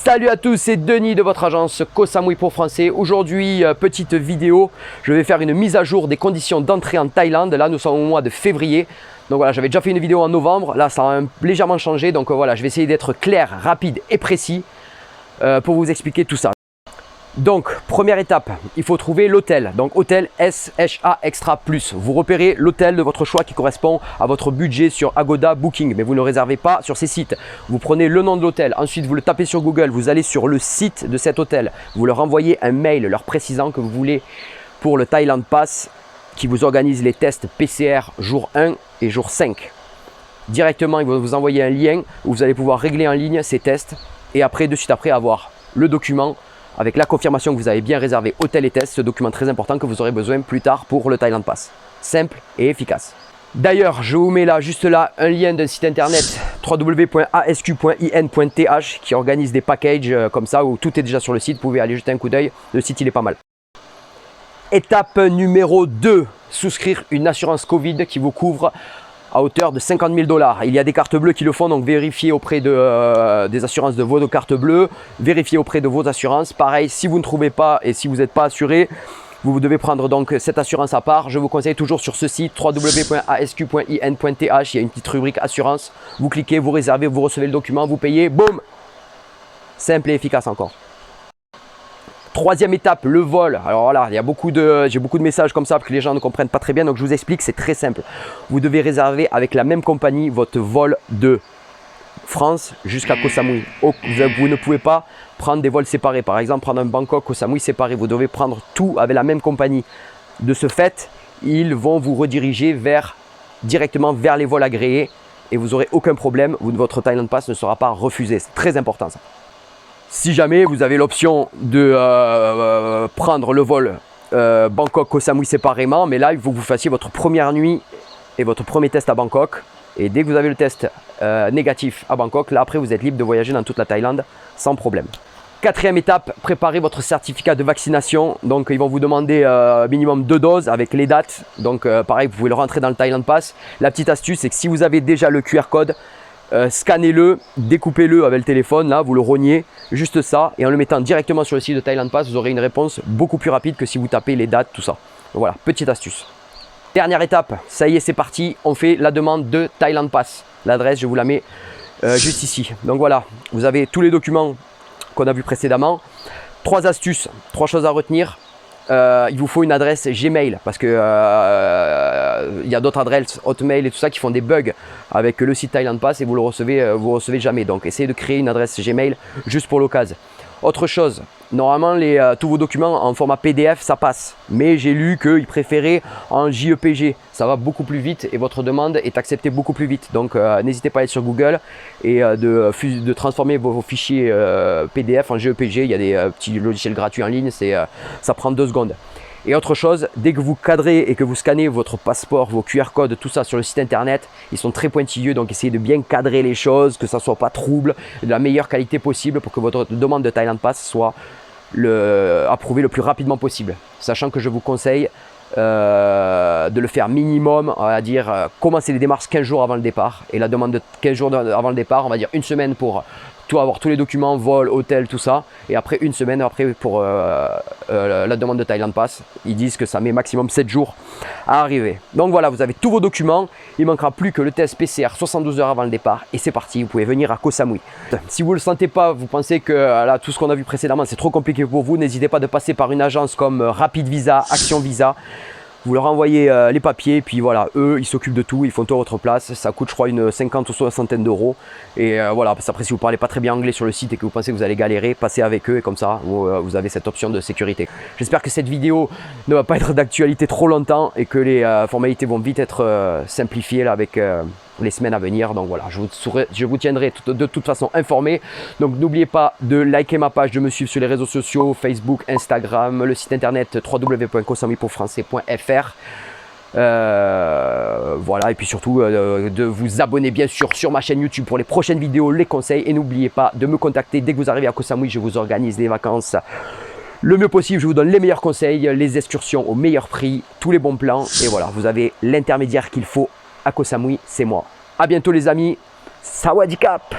Salut à tous, c'est Denis de votre agence Koh Samui pour français. Aujourd'hui, petite vidéo, je vais faire une mise à jour des conditions d'entrée en Thaïlande. Là, nous sommes au mois de février. Donc voilà, j'avais déjà fait une vidéo en novembre. Là, ça a légèrement changé. Donc voilà, je vais essayer d'être clair, rapide et précis pour vous expliquer tout ça. Donc, première étape, il faut trouver l'hôtel. Donc, hôtel SHA Extra Plus. Vous repérez l'hôtel de votre choix qui correspond à votre budget sur Agoda Booking. Mais vous ne réservez pas sur ces sites. Vous prenez le nom de l'hôtel. Ensuite, vous le tapez sur Google. Vous allez sur le site de cet hôtel. Vous leur envoyez un mail leur précisant que vous voulez pour le Thailand Pass qui vous organise les tests PCR jour 1 et jour 5. Directement, ils vont vous envoyer un lien où vous allez pouvoir régler en ligne ces tests. Et après, de suite après, avoir le document avec la confirmation que vous avez bien réservé hôtel et test, ce document très important que vous aurez besoin plus tard pour le Thailand Pass. Simple et efficace. D'ailleurs, je vous mets là, juste là, un lien d'un site internet www.asq.in.th qui organise des packages comme ça où tout est déjà sur le site. Vous pouvez aller jeter un coup d'œil. Le site, il est pas mal. Étape numéro 2, souscrire une assurance Covid qui vous couvre à hauteur de 50 000 $. Il y a des cartes bleues qui le font, donc vérifiez auprès des assurances de vos cartes bleues, vérifiez auprès de vos assurances. Pareil, si vous ne trouvez pas et si vous n'êtes pas assuré, vous devez prendre donc cette assurance à part. Je vous conseille toujours sur ce site www.asq.in.th, il y a une petite rubrique assurance. Vous cliquez, vous réservez, vous recevez le document, vous payez, boum. Simple et efficace encore. Troisième étape, le vol. Alors voilà, j'ai beaucoup de messages comme ça parce que les gens ne comprennent pas très bien. Donc je vous explique, c'est très simple. Vous devez réserver avec la même compagnie votre vol de France jusqu'à Koh Samui. Vous ne pouvez pas prendre des vols séparés. Par exemple, prendre un Bangkok, Koh Samui séparé. Vous devez prendre tout avec la même compagnie. De ce fait, ils vont vous rediriger directement vers les vols agréés et vous n'aurez aucun problème. Votre Thailand Pass ne sera pas refusé. C'est très important ça. Si jamais vous avez l'option de prendre le vol Bangkok-Koh Samui séparément, mais là, il faut que vous fassiez votre première nuit et votre premier test à Bangkok. Et dès que vous avez le test négatif à Bangkok, là après, vous êtes libre de voyager dans toute la Thaïlande sans problème. Quatrième étape, préparez votre certificat de vaccination. Donc, ils vont vous demander minimum 2 doses avec les dates. Donc, pareil, vous pouvez le rentrer dans le Thailand Pass. La petite astuce, c'est que si vous avez déjà le QR code, scannez-le, découpez-le avec le téléphone, là, vous le rognez, juste ça, et en le mettant directement sur le site de Thailand Pass, vous aurez une réponse beaucoup plus rapide que si vous tapez les dates, tout ça. Donc voilà, petite astuce. Dernière étape, ça y est, c'est parti, on fait la demande de Thailand Pass. L'adresse, je vous la mets juste ici. Donc voilà, vous avez tous les documents qu'on a vus précédemment. 3 astuces, 3 choses à retenir. Il vous faut une adresse Gmail parce que il y a d'autres adresses Hotmail et tout ça qui font des bugs avec le site Thailand Pass et vous recevez jamais. Donc essayez de créer une adresse Gmail juste pour l'occasion. Autre chose, normalement tous vos documents en format PDF ça passe, mais j'ai lu qu'ils préféraient en JPG, ça va beaucoup plus vite et votre demande est acceptée beaucoup plus vite. Donc n'hésitez pas à aller sur Google et de transformer vos fichiers PDF en JPG. Il y a des petits logiciels gratuits en ligne, ça prend 2 secondes. Et autre chose, dès que vous cadrez et que vous scannez votre passeport, vos QR codes, tout ça sur le site internet, ils sont très pointilleux, donc essayez de bien cadrer les choses, que ça ne soit pas trouble, de la meilleure qualité possible pour que votre demande de Thailand Pass soit approuvée le plus rapidement possible. Sachant que je vous conseille de le faire minimum, on va dire, commencer les démarches 15 jours avant le départ. Et la demande de 15 jours avant le départ, on va dire une semaine pour avoir tous les documents, vol, hôtel, tout ça. Et après une semaine après pour la demande de Thailand Pass. Ils disent que ça met maximum 7 jours à arriver. Donc voilà, vous avez tous vos documents. Il ne manquera plus que le test PCR 72 heures avant le départ. Et c'est parti, vous pouvez venir à Koh Samui. Si vous ne le sentez pas, vous pensez que là, tout ce qu'on a vu précédemment, c'est trop compliqué pour vous, n'hésitez pas de passer par une agence comme Rapid Visa, Action Visa. Vous leur envoyez les papiers, puis voilà, eux, ils s'occupent de tout, ils font tout à votre place. Ça coûte, je crois, une 50 ou 60 d'euros. Et voilà, parce qu'après, si vous ne parlez pas très bien anglais sur le site et que vous pensez que vous allez galérer, passez avec eux et comme ça, vous avez cette option de sécurité. J'espère que cette vidéo ne va pas être d'actualité trop longtemps et que les formalités vont vite être simplifiées là, avec les semaines à venir. Donc voilà, je vous tiendrai de toute façon informé. Donc n'oubliez pas de liker ma page, de me suivre sur les réseaux sociaux, Facebook, Instagram, le site internet www.kosamuipourfrançais.fr. Voilà, et puis surtout de vous abonner bien sûr sur ma chaîne YouTube pour les prochaines vidéos, les conseils. Et n'oubliez pas de me contacter dès que vous arrivez à Koh Samui. Je vous organise les vacances le mieux possible, je vous donne les meilleurs conseils, les excursions au meilleur prix, tous les bons plans. Et voilà, vous avez l'intermédiaire qu'il faut à Koh Samui, c'est moi. A bientôt les amis, Sawadee Kap.